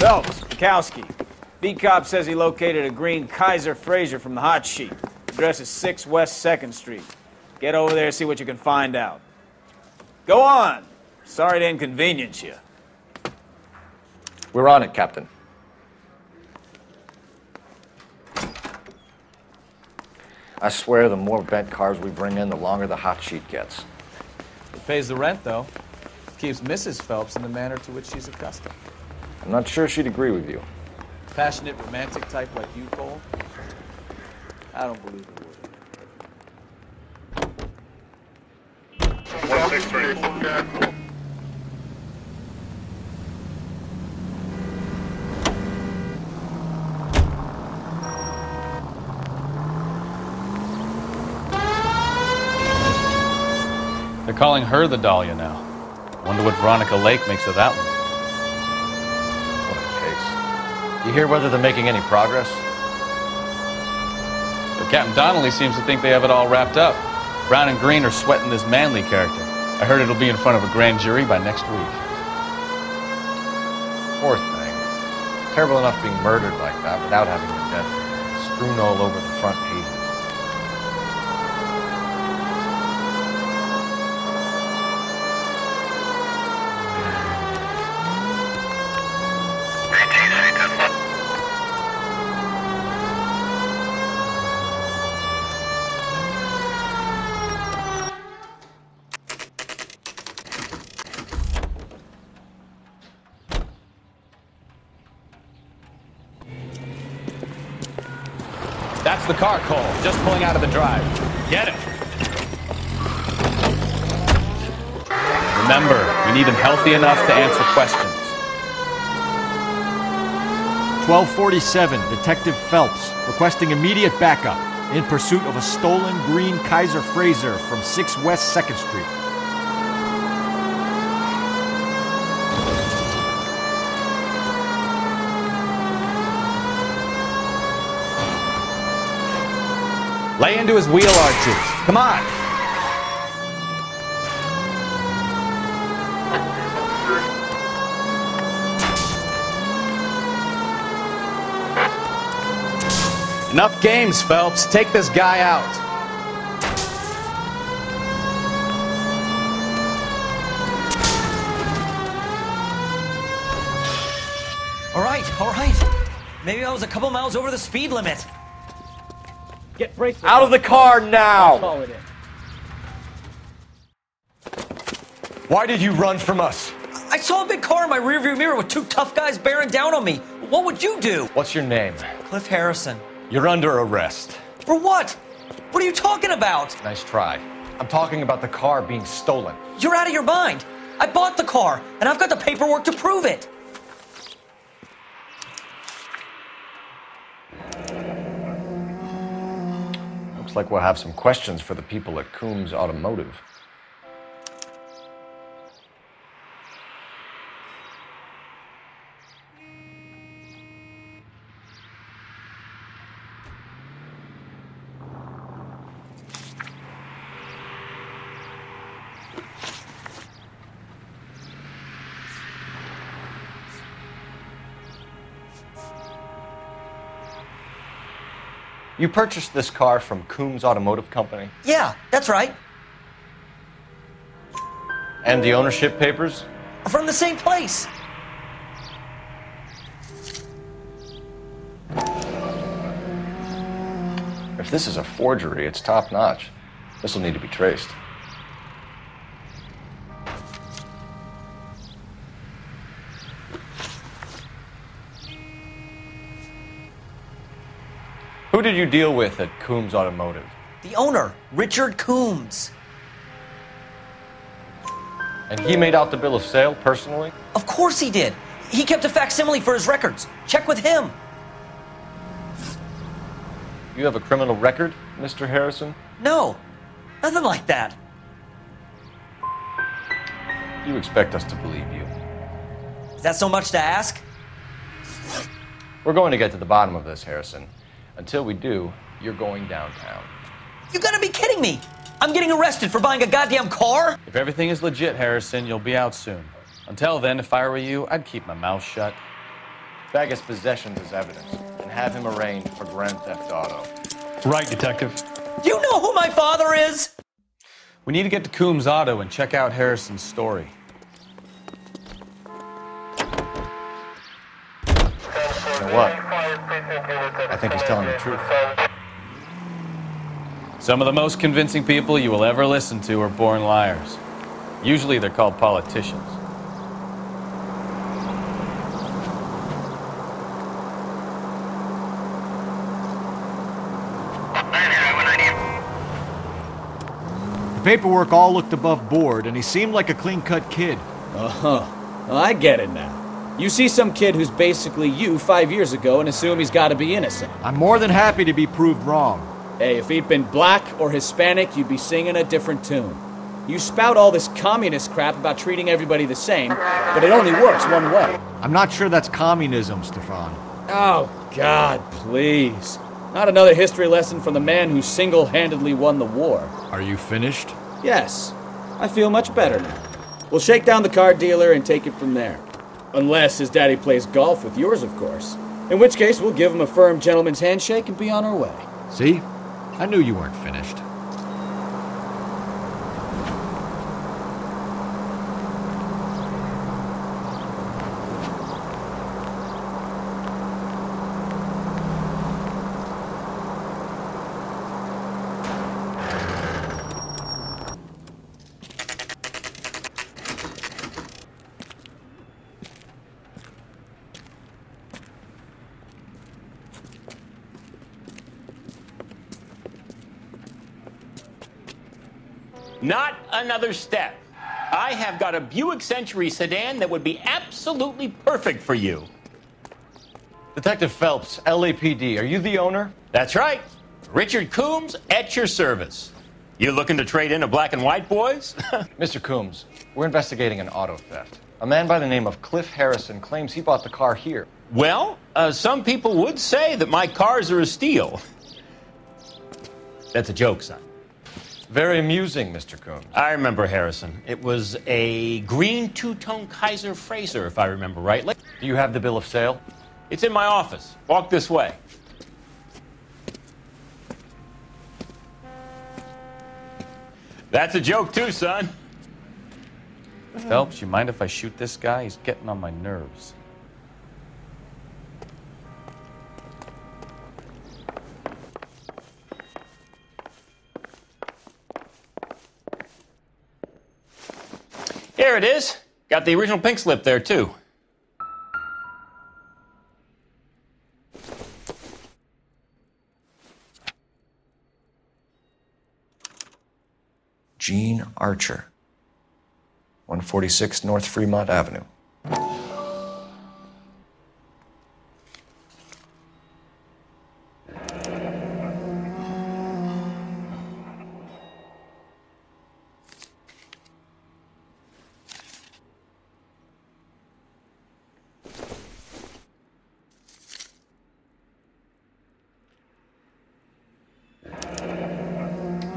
Phelps, Kowski. B-Cop says he located a green Kaiser Fraser from the hot sheet. Address is 6 West 2nd Street. Get over there, see what you can find out. Go on. Sorry to inconvenience you. We're on it, Captain. I swear the more bent cars we bring in, the longer the hot sheet gets. It pays the rent, though. Keeps Mrs. Phelps in the manner to which she's accustomed. I'm not sure she'd agree with you. Passionate, romantic type like you, Cole? I don't believe it would. 163. They're calling her the Dahlia now. Wonder what Veronica Lake makes of that one. What a case. You hear whether they're making any progress? But Captain Donnelly seems to think they have it all wrapped up. Brown and Green are sweating this Manley character. I heard it'll be in front of a grand jury by next week. Poor thing. Terrible enough being murdered like that without having her death strewn all over the front pages. That's the car, Cole. Just pulling out of the drive. Get it. Remember, we need him healthy enough to answer questions. 1247, Detective Phelps, requesting immediate backup in pursuit of a stolen green Kaiser Fraser from 6 West 2nd Street. Lay into his wheel arches. Come on. Enough games, Phelps. Take this guy out. All right. Maybe I was a couple miles over the speed limit. Get brakes. Out of the car now! Call it in. Why did you run from us? I saw a big car in my rearview mirror with 2 tough guys bearing down on me. What would you do? What's your name? Cliff Harrison. You're under arrest. For what? What are you talking about? Nice try. I'm talking about the car being stolen. You're out of your mind. I bought the car, and I've got the paperwork to prove it. Looks like we'll have some questions for the people at Coombs Automotive. You purchased this car from Coombs Automotive Company? Yeah, that's right. And the ownership papers? From the same place. If this is a forgery, it's top-notch. This will need to be traced. Who did you deal with at Coombs Automotive? The owner, Richard Coombs. And he made out the bill of sale personally? Of course he did. He kept a facsimile for his records. Check with him. You have a criminal record, Mr. Harrison? No, nothing like that. You expect us to believe you. Is that so much to ask? We're going to get to the bottom of this, Harrison. Until we do, you're going downtown. You gotta be kidding me! I'm getting arrested for buying a goddamn car? If everything is legit, Harrison, you'll be out soon. Until then, if I were you, I'd keep my mouth shut. Bag his possessions as evidence and have him arraigned for Grand Theft Auto. Right, Detective. Do you know who my father is? We need to get to Coombs Auto and check out Harrison's story. You know what? I think he's telling the truth. Some of the most convincing people you will ever listen to are born liars. Usually they're called politicians. The paperwork all looked above board, and he seemed like a clean-cut kid. Uh-huh. Well, I get it now. You see some kid who's basically you 5 years ago and assume he's got to be innocent. I'm more than happy to be proved wrong. Hey, if he'd been black or Hispanic, you'd be singing a different tune. You spout all this communist crap about treating everybody the same, but it only works one way. I'm not sure that's communism, Stefan. Oh, God, please. Not another history lesson from the man who single-handedly won the war. Are you finished? Yes, I feel much better now. We'll shake down the car dealer and take it from there. Unless his daddy plays golf with yours, of course. In which case, we'll give him a firm gentleman's handshake and be on our way. See? I knew you weren't finished. Not another step. I have got a Buick Century sedan that would be absolutely perfect for you. Detective Phelps, LAPD, are you the owner? That's right. Richard Coombs at your service. You looking to trade in a black and white, boys? Mr. Coombs, we're investigating an auto theft. A man by the name of Cliff Harrison claims he bought the car here. Well, some people would say that my cars are a steal. That's a joke, son. Very amusing, Mr. Coombs. I remember Harrison. It was a green two-tone Kaiser Frazer, if I remember rightly. Do you have the bill of sale? It's in my office. Walk this way. That's a joke, too, son. Phelps, you mind if I shoot this guy? He's getting on my nerves. Here it is. Got the original pink slip there, too. Gene Archer, 146 North Fremont Avenue.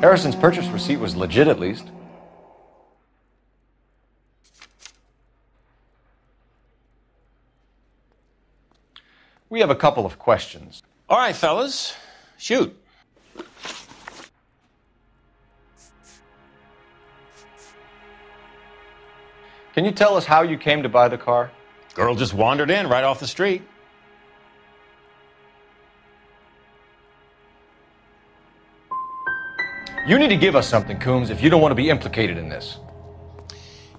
Harrison's purchase receipt was legit, at least. We have a couple of questions. All right, fellas. Shoot. Can you tell us how you came to buy the car? Girl just wandered in right off the street. You need to give us something, Coombs, if you don't want to be implicated in this.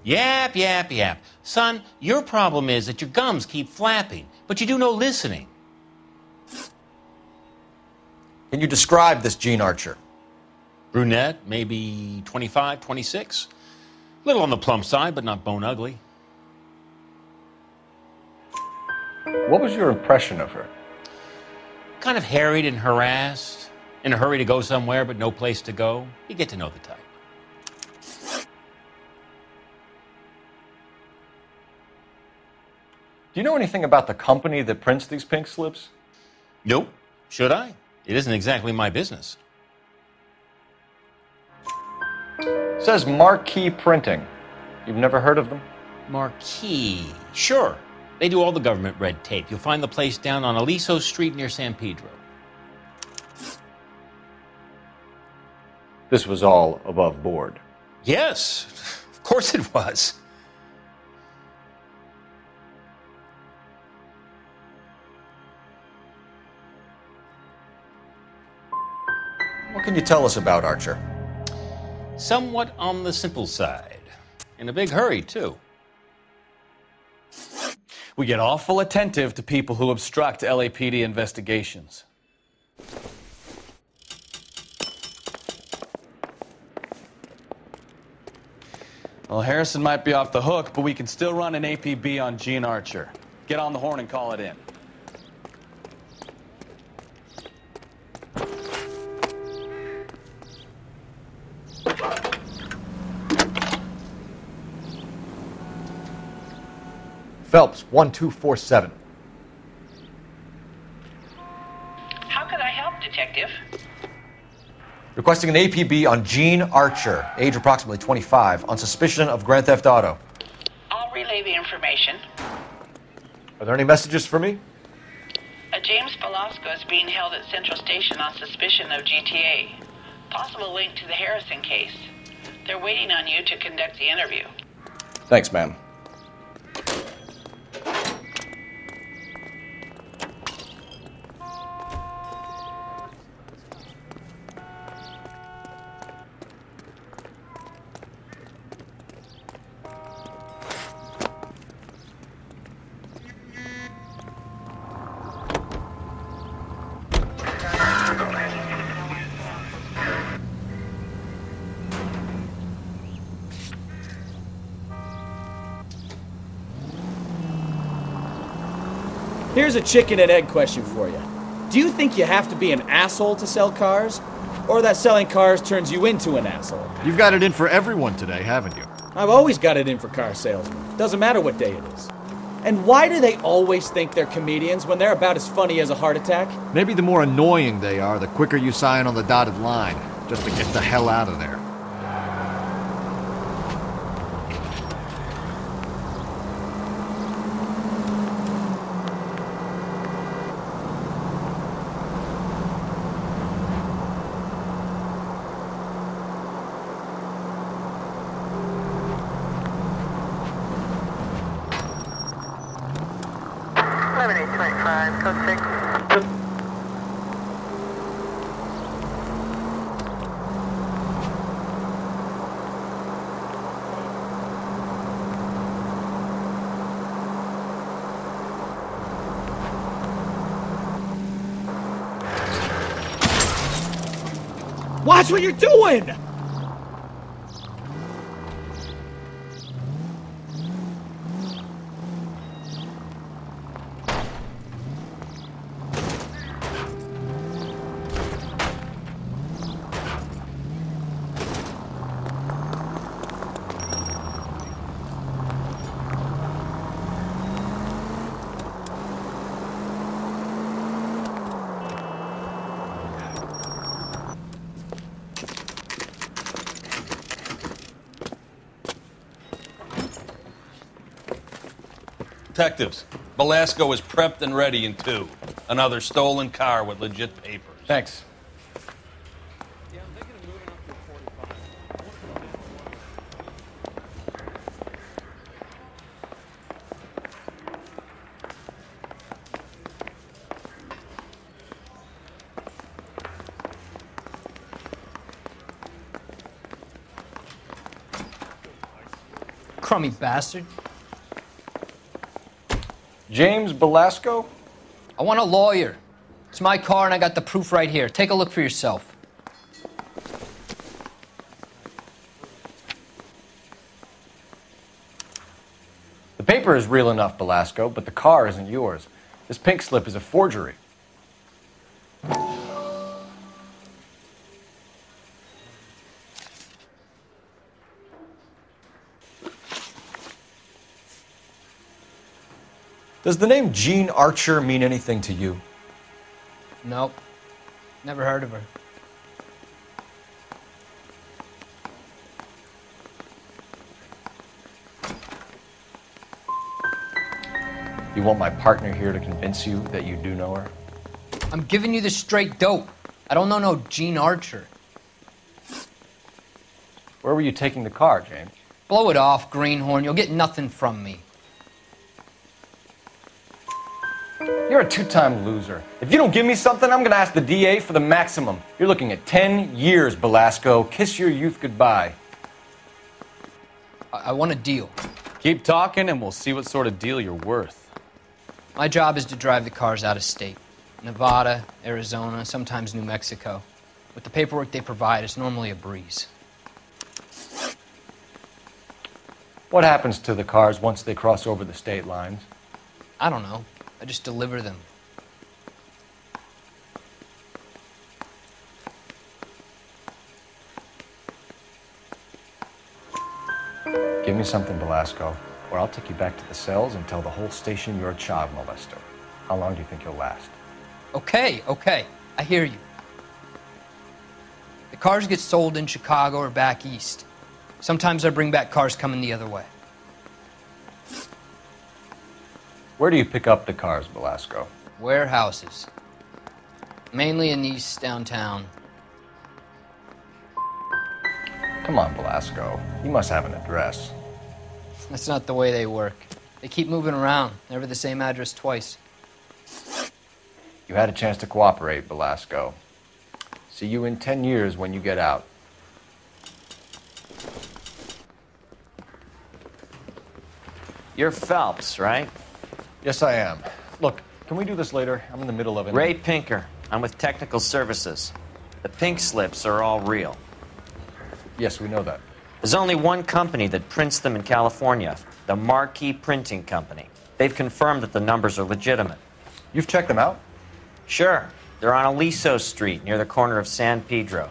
Yap, yap, yap. Son, your problem is that your gums keep flapping, but you do no listening. Can you describe this Gene Archer? Brunette, maybe 25, 26. Little on the plump side, but not bone ugly. What was your impression of her? Kind of harried and harassed. In a hurry to go somewhere, but no place to go. You get to know the type. Do you know anything about the company that prints these pink slips? Nope. Should I? It isn't exactly my business. It says Marquee Printing. You've never heard of them? Marquee. Sure. They do all the government red tape. You'll find the place down on Aliso Street near San Pedro. This was all above board. Yes, of course it was. What can you tell us about Archer? Somewhat on the simple side. In a big hurry, too. We get awful attentive to people who obstruct LAPD investigations. Well, Harrison might be off the hook, but we can still run an APB on Gene Archer. Get on the horn and call it in. Phelps, 1247. How could I help, Detective? Requesting an APB on Gene Archer, age approximately 25, on suspicion of grand theft auto. I'll relay the information. Are there any messages for me? A James Velasco is being held at Central Station on suspicion of GTA. Possible link to the Harrison case. They're waiting on you to conduct the interview. Thanks, ma'am. Here's a chicken and egg question for you. Do you think you have to be an asshole to sell cars? Or that selling cars turns you into an asshole? You've got it in for everyone today, haven't you? I've always got it in for car salesmen. Doesn't matter what day it is. And why do they always think they're comedians when they're about as funny as a heart attack? Maybe the more annoying they are, the quicker you sign on the dotted line, just to get the hell out of there. Code 6. Watch what you're doing! Detectives, Velasco is prepped and ready in 2. Another stolen car with legit papers. Thanks. Crummy bastard. James Velasco? I want a lawyer. It's my car and I got the proof right here. Take a look for yourself. The paper is real enough, Velasco, but the car isn't yours. This pink slip is a forgery. Does the name Gene Archer mean anything to you? Nope. Never heard of her. You want my partner here to convince you that you do know her? I'm giving you the straight dope. I don't know no Gene Archer. Where were you taking the car, James? Blow it off, greenhorn. You'll get nothing from me. You're a two-time loser. If you don't give me something, I'm gonna ask the DA for the maximum. You're looking at 10 years, Belasco. Kiss your youth goodbye. I want a deal. Keep talking and we'll see what sort of deal you're worth. My job is to drive the cars out of state. Nevada, Arizona, sometimes New Mexico. With the paperwork they provide, it's normally a breeze. What happens to the cars once they cross over the state lines? I don't know. I just deliver them. Give me something, Belasco, or I'll take you back to the cells and tell the whole station you're a child molester. How long do you think you'll last? Okay. I hear you. The cars get sold in Chicago or back east. Sometimes I bring back cars coming the other way. Where do you pick up the cars, Belasco? Warehouses. Mainly in East downtown. Come on, Belasco. You must have an address. That's not the way they work. They keep moving around, never the same address twice. You had a chance to cooperate, Belasco. See you in 10 years when you get out. You're Phelps, right? Yes, I am. Look, can we do this later? I'm in the middle of it. Ray Pinker. I'm with Technical Services. The pink slips are all real. Yes, we know that. There's only one company that prints them in California, the Marquee Printing Company. They've confirmed that the numbers are legitimate. You've checked them out? Sure. They're on Aliso Street, near the corner of San Pedro.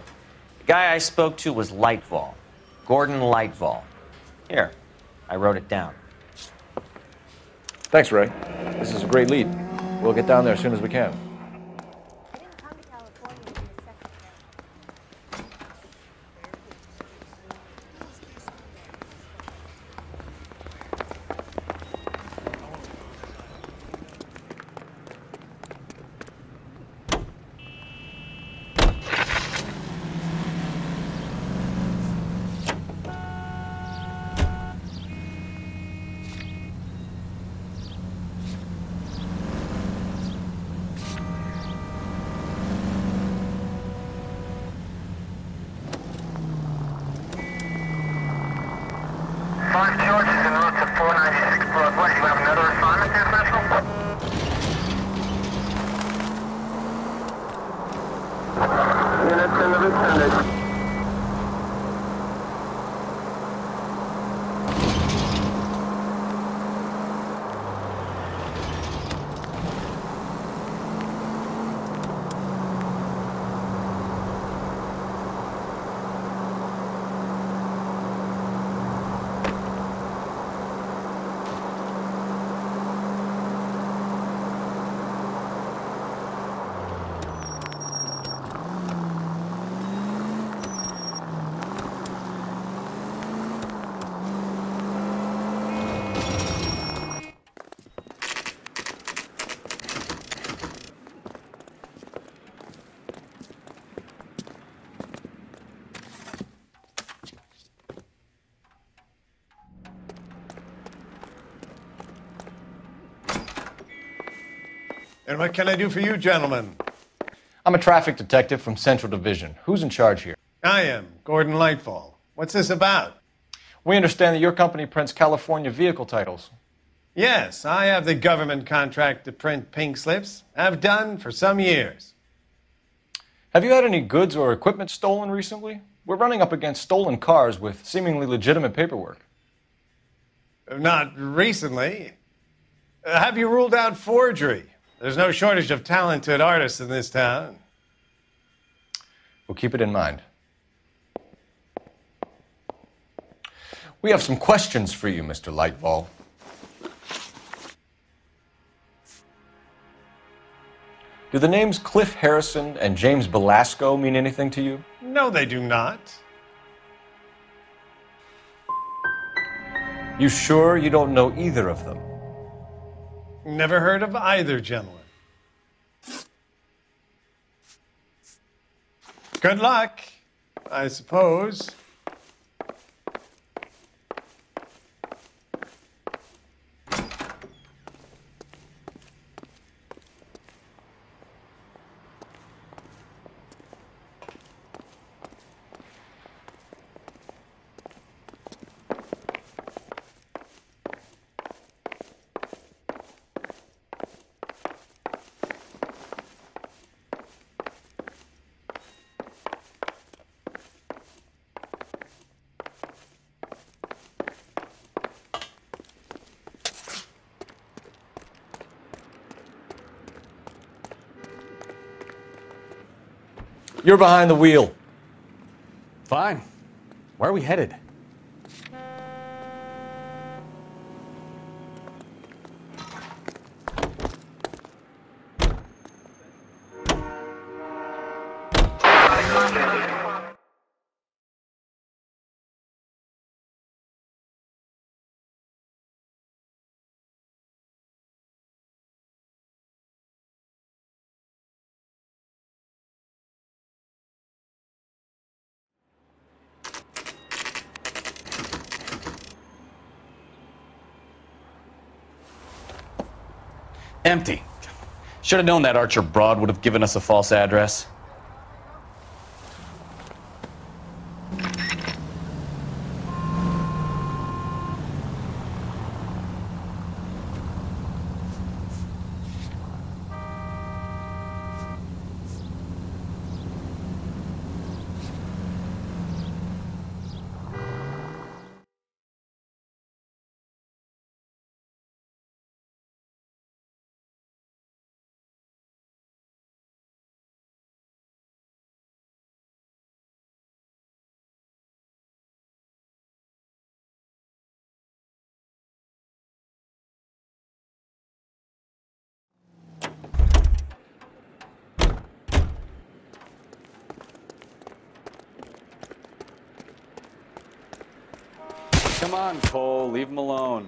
The guy I spoke to was Lightval. Gordon Lightval. Here, I wrote it down. Thanks, Ray. This is a great lead. We'll get down there as soon as we can. And what can I do for you, gentlemen? I'm a traffic detective from Central Division. Who's in charge here? I am, Gordon Lightfall. What's this about? We understand that your company prints California vehicle titles. Yes, I have the government contract to print pink slips. I've done for some years. Have you had any goods or equipment stolen recently? We're running up against stolen cars with seemingly legitimate paperwork. Not recently. Have you ruled out forgery? There's no shortage of talented artists in this town. We'll keep it in mind. We have some questions for you, Mr. Lightfall. Do the names Cliff Harrison and James Belasco mean anything to you? No, they do not. You sure you don't know either of them? Never heard of either gentleman. Good luck, I suppose. You're behind the wheel. Fine. Where are we headed? Empty. Should have known that Archer broad would have given us a false address. Come on, Cole. Leave him alone.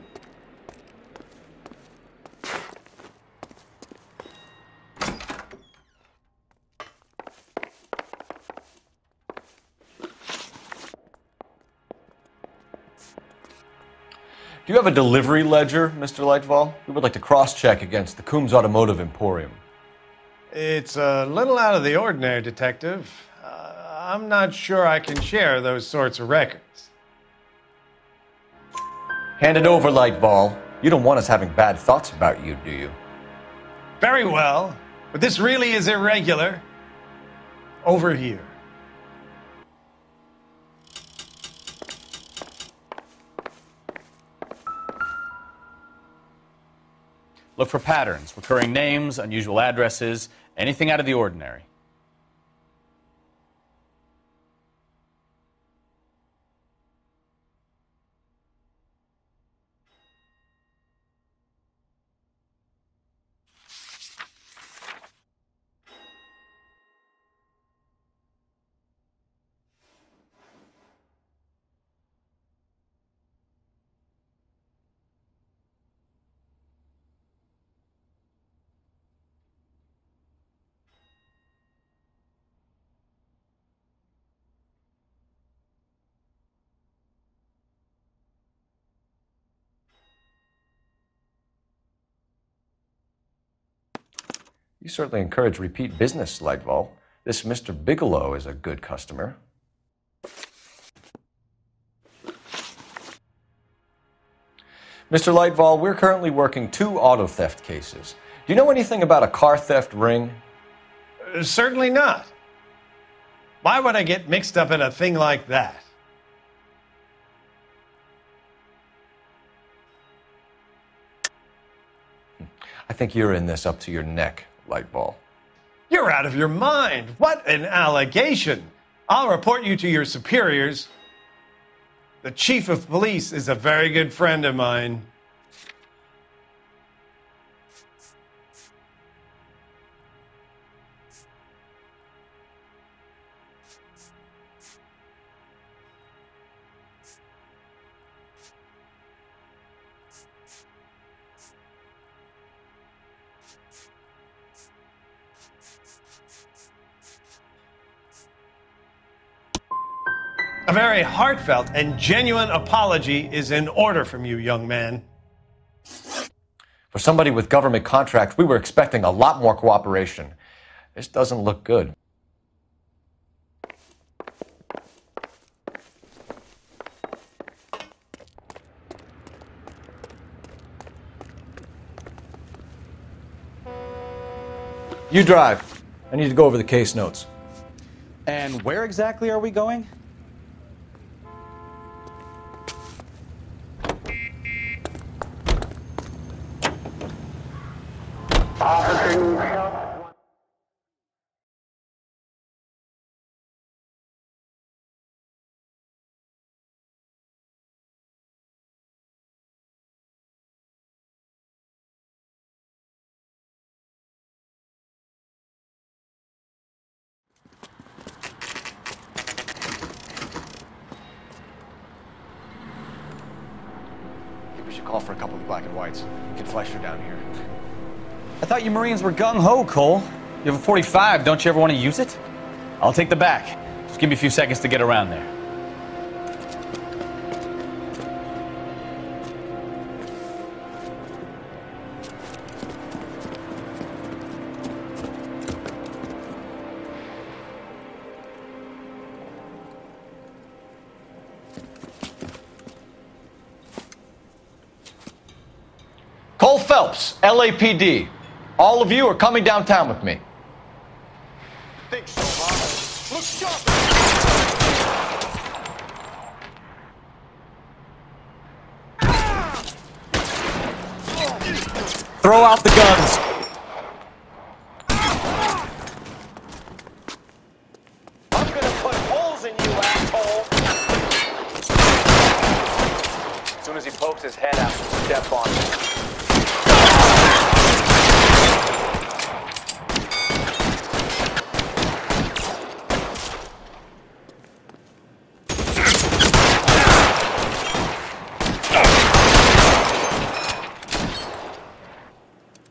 Do you have a delivery ledger, Mr. Lightfall? We would like to cross-check against the Coombs Automotive Emporium. It's a little out of the ordinary, Detective. I'm not sure I can share those sorts of records. Hand it over, Lightball. You don't want us having bad thoughts about you, do you? Very well, but this really is irregular. Over here. Look for patterns, recurring names, unusual addresses, anything out of the ordinary. You certainly encourage repeat business, Lightball. This Mr. Bigelow is a good customer. Mr. Lightball, we're currently working 2 auto theft cases. Do you know anything about a car theft ring? Certainly not. Why would I get mixed up in a thing like that? I think you're in this up to your neck, Lightball. You're out of your mind. What an allegation. I'll report you to your superiors. The chief of police is a very good friend of mine. very heartfelt and genuine apology is in order from you, young man. For somebody with government contracts, we were expecting a lot more cooperation. This doesn't look good. You drive. I need to go over the case notes. And where exactly are we going? We should call for a couple of black and whites. We can flush her down here. I thought you Marines were gung-ho, Cole. You have a 45, don't you ever want to use it? I'll take the back. Just give me a few seconds to get around there. Cole Phelps, LAPD. All of you are coming downtown with me. Think so, huh? Look sharp! Throw out the guns. I'm gonna put holes in you, asshole! As soon as he pokes his head out, step on him.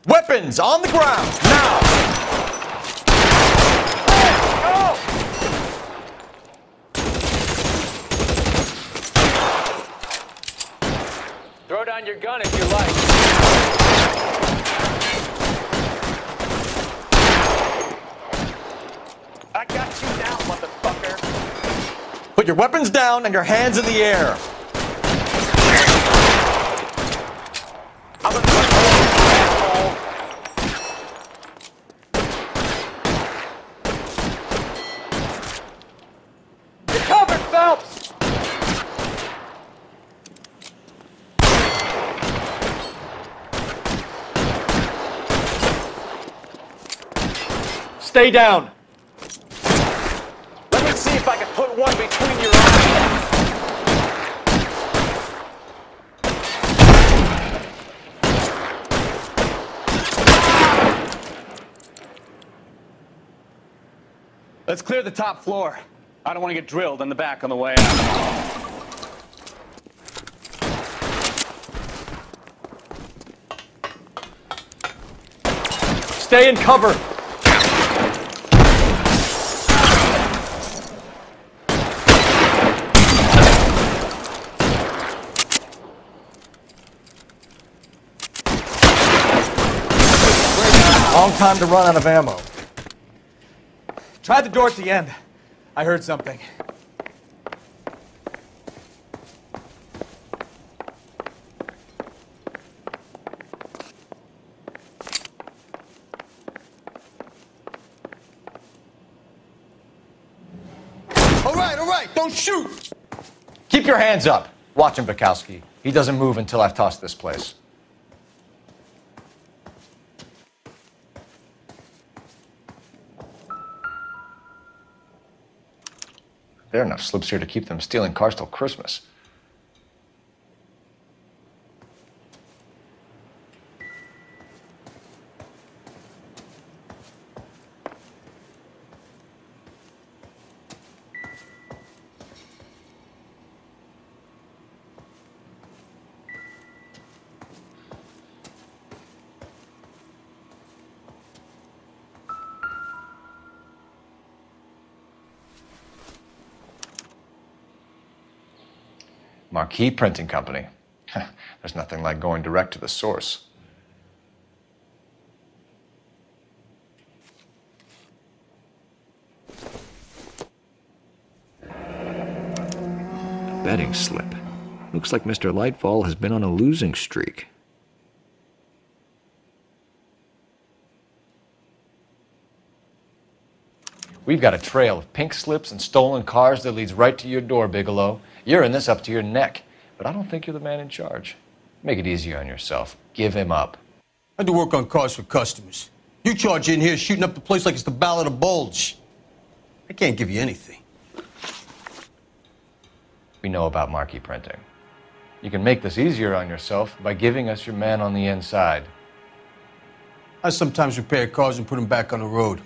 Weapons on the ground, now! Go! Throw down your gun if you like. I got you now, motherfucker! Put your weapons down and your hands in the air. I'm gonna put holes in you, asshole! You're covered, Phelps! Stay down. Let me see if I can put one between your eyes. Let's clear the top floor. I don't want to get drilled in the back on the way out. Stay in cover. Long time to run out of ammo. Try the door at the end. I heard something. All right, don't shoot! Keep your hands up. Watch him, Bukowski. He doesn't move until I've tossed this place. There are enough slips here to keep them stealing cars till Christmas. Marquis Printing Company. There's nothing like going direct to the source. Betting slip. Looks like Mr. Lightfall has been on a losing streak. We've got a trail of pink slips and stolen cars that leads right to your door, Bigelow. You're in this up to your neck, but I don't think you're the man in charge. Make it easier on yourself. Give him up. I do work on cars for customers. You charge in here shooting up the place like it's the Ballad of Bulge. I can't give you anything. We know about Marquis Printing. You can make this easier on yourself by giving us your man on the inside. I sometimes repair cars and put them back on the road.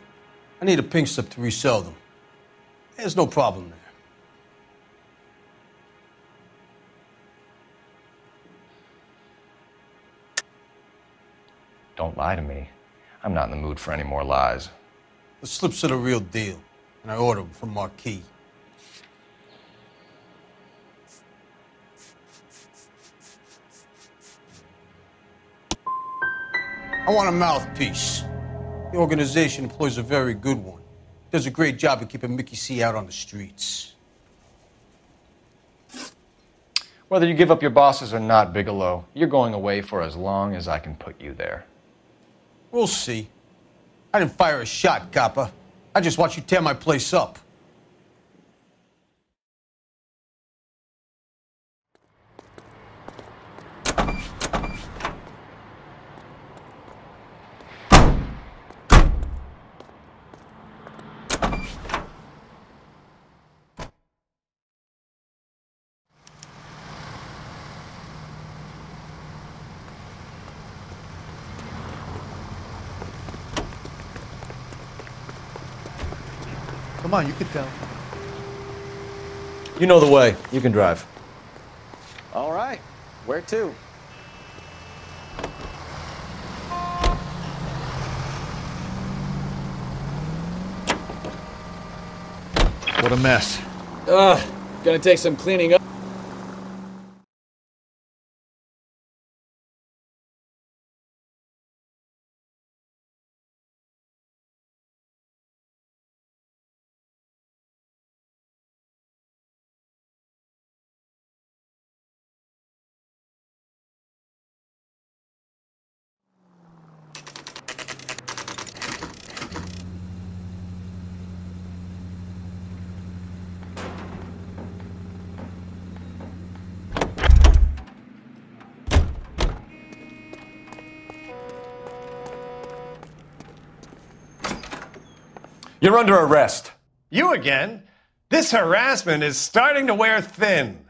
I need a pink slip to resell them. There's no problem there. Don't lie to me. I'm not in the mood for any more lies. The slips are the real deal, and I ordered them from Marquis. I want a mouthpiece. The organization employs a very good one. Does a great job of keeping Mickey C out on the streets. Whether you give up your bosses or not, Bigelow, you're going away for as long as I can put you there. We'll see. I didn't fire a shot, copper. I just watched you tear my place up. Come on, you can tell. You know the way. You can drive. All right. Where to? What a mess. Gonna take some cleaning up. You're under arrest. You again? This harassment is starting to wear thin.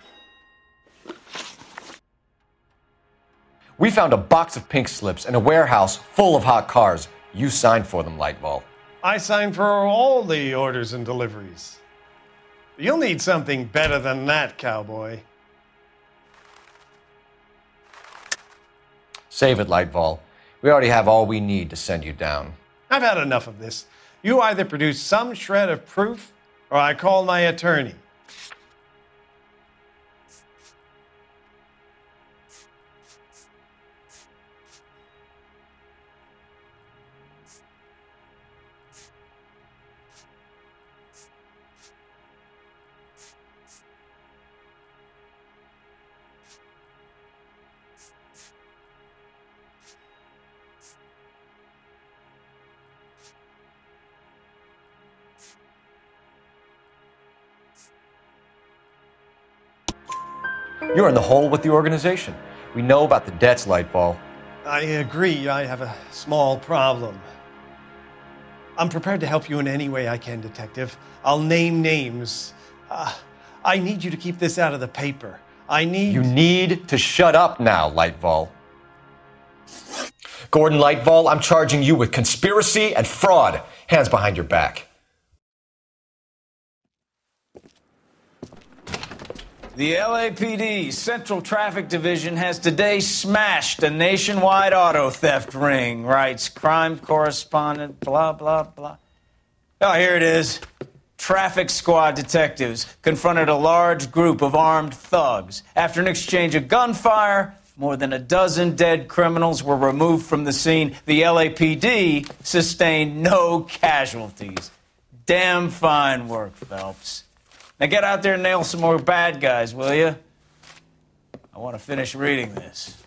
We found a box of pink slips in a warehouse full of hot cars. You signed for them, Lightball. I signed for all the orders and deliveries. You'll need something better than that, cowboy. Save it, Lightball. We already have all we need to send you down. I've had enough of this. You either produce some shred of proof, or I call my attorney. You're in the hole with the organization. We know about the debts, Lightball. I agree. I have a small problem. I'm prepared to help you in any way I can, Detective. I'll name names. I need you to keep this out of the paper. You need to shut up now, Lightball. Gordon Lightball, I'm charging you with conspiracy and fraud. Hands behind your back. The LAPD Central Traffic Division has today smashed a nationwide auto theft ring, writes crime correspondent, blah, blah, blah. Oh, here it is. Traffic squad detectives confronted a large group of armed thugs. After an exchange of gunfire, more than a dozen dead criminals were removed from the scene. The LAPD sustained no casualties. Damn fine work, Phelps. Now get out there and nail some more bad guys, will you? I want to finish reading this.